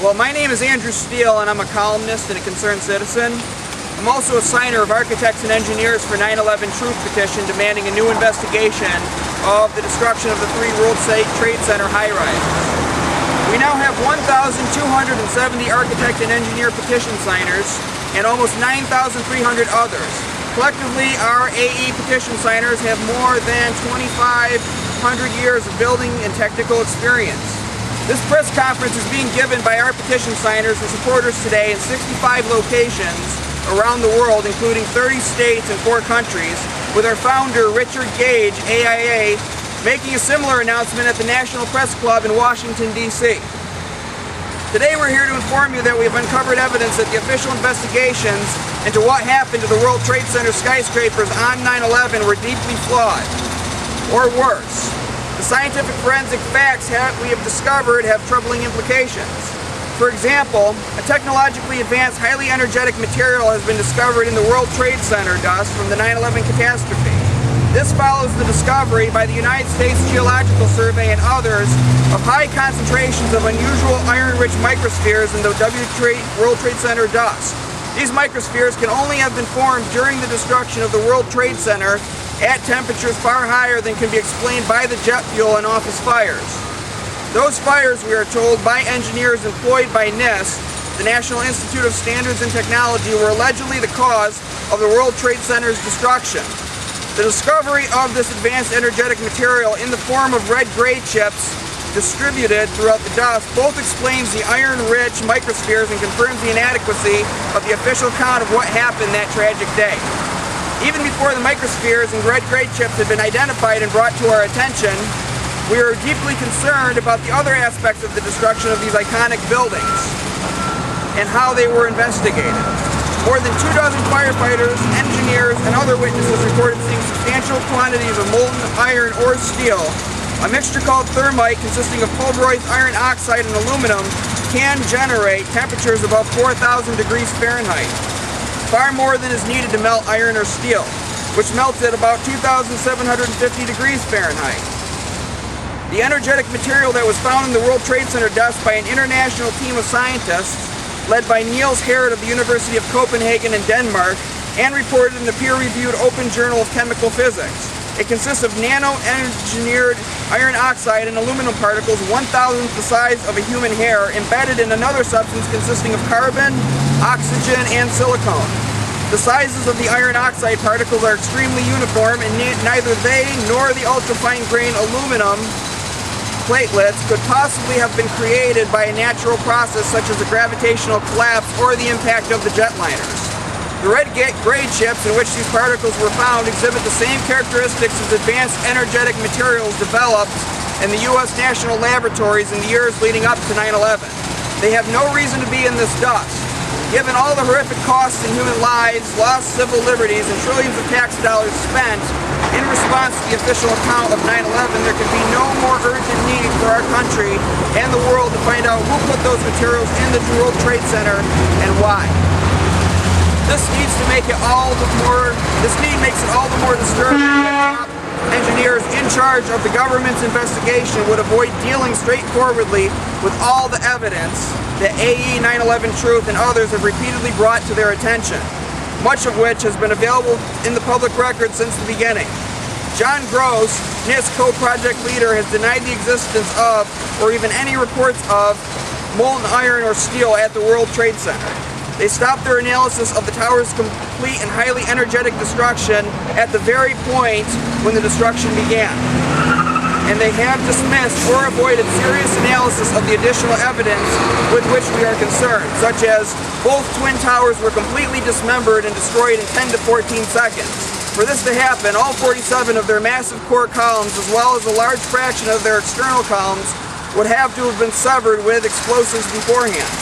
Well, my name is Andrew Steele, and I'm a columnist and a concerned citizen. I'm also a signer of Architects and Engineers for 9/11 Truth petition demanding a new investigation of the destruction of the 3 World Trade Center high-rises. We now have 1,270 architect and engineer petition signers and almost 9,300 others. Collectively, our AE petition signers have more than 2,500 years of building and technical experience. This press conference is being given by our petition signers and supporters today in 65 locations around the world, including 30 states and 4 countries, with our founder, Richard Gage, AIA, making a similar announcement at the National Press Club in Washington, D.C. Today we're here to inform you that we have uncovered evidence that the official investigations into what happened to the World Trade Center skyscrapers on 9/11 were deeply flawed, or worse. The scientific forensic facts we have discovered have troubling implications. For example, a technologically advanced, highly energetic material has been discovered in the World Trade Center dust from the 9/11 catastrophe. This follows the discovery by the United States Geological Survey and others of high concentrations of unusual iron-rich microspheres in the World Trade Center dust. These microspheres can only have been formed during the destruction of the World Trade Center at temperatures far higher than can be explained by the jet fuel and office fires. Those fires, we are told, by engineers employed by NIST, the National Institute of Standards and Technology, were allegedly the cause of the World Trade Center's destruction. The discovery of this advanced energetic material in the form of red-gray chips distributed throughout the dust both explains the iron-rich microspheres and confirms the inadequacy of the official account of what happened that tragic day. Even before the microspheres and red-gray chips had been identified and brought to our attention, we are deeply concerned about the other aspects of the destruction of these iconic buildings and how they were investigated. More than 24 firefighters, engineers, and other witnesses reported seeing substantial quantities of molten iron or steel. A mixture called thermite, consisting of pulverized iron oxide and aluminum, can generate temperatures above 4,000 degrees Fahrenheit, far more than is needed to melt iron or steel, which melts at about 2,750 degrees Fahrenheit. The energetic material that was found in the World Trade Center dust by an international team of scientists led by Niels Harrit of the University of Copenhagen in Denmark, and reported in the peer-reviewed Open Journal of Chemical Physics. It consists of nano-engineered iron oxide and aluminum particles 1,000th the size of a human hair embedded in another substance consisting of carbon, oxygen, and silicone. The sizes of the iron oxide particles are extremely uniform, and neither they nor the ultra-fine grain aluminum platelets could possibly have been created by a natural process such as a gravitational collapse or the impact of the jetliners. The red-gray chips in which these particles were found exhibit the same characteristics as advanced energetic materials developed in the U.S. national laboratories in the years leading up to 9/11. They have no reason to be in this dust. Given all the horrific costs in human lives, lost civil liberties, and trillions of tax dollars spent in response to the official account of 9/11, there can be no more urgent need for our country and the world to find out who put those materials in the World Trade Center and why. This need makes it all the more disturbing that engineers in charge of the government's investigation would avoid dealing straightforwardly with all the evidence that AE 9/11 Truth and others have repeatedly brought to their attention, much of which has been available in the public record since the beginning. John Gross, NIST co-project leader, has denied the existence of, or even any reports of, molten iron or steel at the World Trade Center. They stopped their analysis of the tower's complete and highly energetic destruction at the very point when the destruction began. And they have dismissed or avoided serious analysis of the additional evidence with which we are concerned, such as both twin towers were completely dismembered and destroyed in 10 to 14 seconds. For this to happen, all 47 of their massive core columns, as well as a large fraction of their external columns, would have to have been severed with explosives beforehand.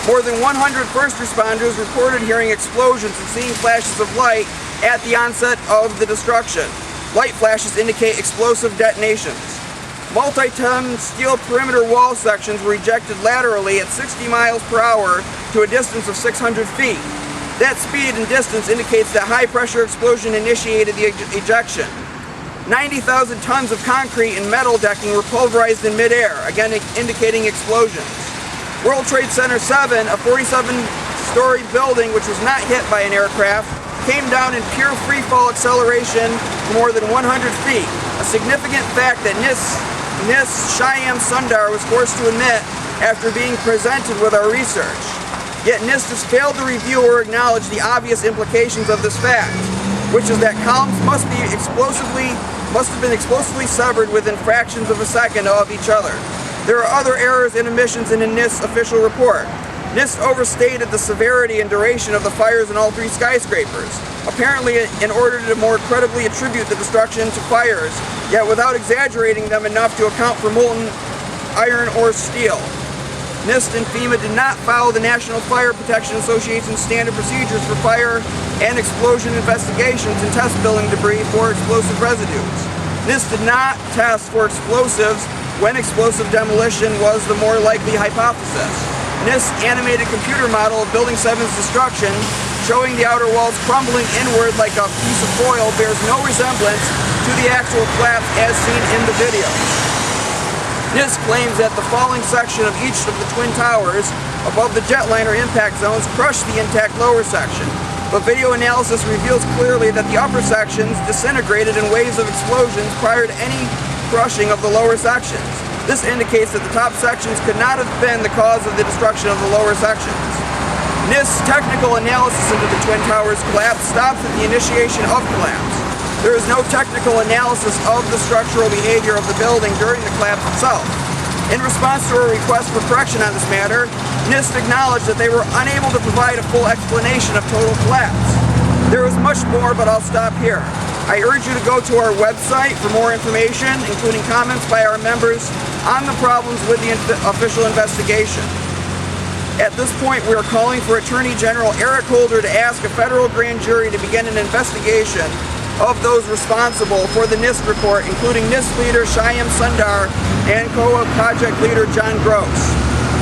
More than 100 first responders reported hearing explosions and seeing flashes of light at the onset of the destruction. Light flashes indicate explosive detonations. Multi-ton steel perimeter wall sections were ejected laterally at 60 miles per hour to a distance of 600 feet. That speed and distance indicates that high-pressure explosion initiated the ejection. 90,000 tons of concrete and metal decking were pulverized in midair, again indicating explosions. World Trade Center 7, a 47-story building which was not hit by an aircraft, came down in pure free-fall acceleration for more than 100 feet, a significant fact that NIST Shyam Sundar was forced to admit after being presented with our research. Yet NIST has failed to review or acknowledge the obvious implications of this fact, which is that columns must have been explosively severed within fractions of a second of each other. There are other errors and omissions in the NIST official report. NIST overstated the severity and duration of the fires in all three skyscrapers, apparently in order to more credibly attribute the destruction to fires, yet without exaggerating them enough to account for molten iron or steel. NIST and FEMA did not follow the National Fire Protection Association's standard procedures for fire and explosion investigations and test building debris for explosive residues. NIST did not test for explosives when explosive demolition was the more likely hypothesis. NIST's animated computer model of Building 7's destruction, showing the outer walls crumbling inward like a piece of foil, bears no resemblance to the actual collapse as seen in the video. NIST claims that the falling section of each of the twin towers above the jetliner impact zones crushed the intact lower section, but video analysis reveals clearly that the upper sections disintegrated in waves of explosions prior to any crushing of the lower sections. This indicates that the top sections could not have been the cause of the destruction of the lower sections. NIST's technical analysis into the Twin Towers collapse stops at the initiation of collapse. There is no technical analysis of the structural behavior of the building during the collapse itself. In response to a request for correction on this matter, NIST acknowledged that they were unable to provide a full explanation of total collapse. There is much more, but I'll stop here. I urge you to go to our website for more information, including comments by our members on the problems with the official investigation. At this point, we are calling for Attorney General Eric Holder to ask a federal grand jury to begin an investigation of those responsible for the NIST report, including NIST leader Shyam Sundar and COA project leader John Gross.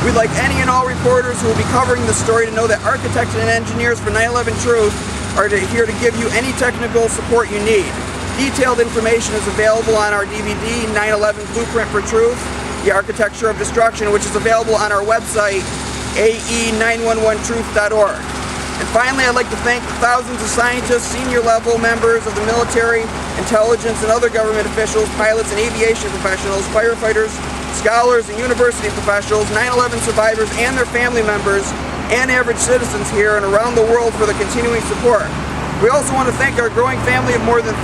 We'd like any and all reporters who will be covering the story to know that architects and engineers for 9/11 Truth are here to give you any technical support you need. Detailed information is available on our DVD, 9/11 Blueprint for Truth, The Architecture of Destruction, which is available on our website, ae911truth.org. And finally, I'd like to thank the thousands of scientists, senior level members of the military, intelligence, and other government officials, pilots and aviation professionals, firefighters, scholars, and university professionals, 9/11 survivors and their family members, and average citizens here and around the world for the continuing support. We also want to thank our growing family of more than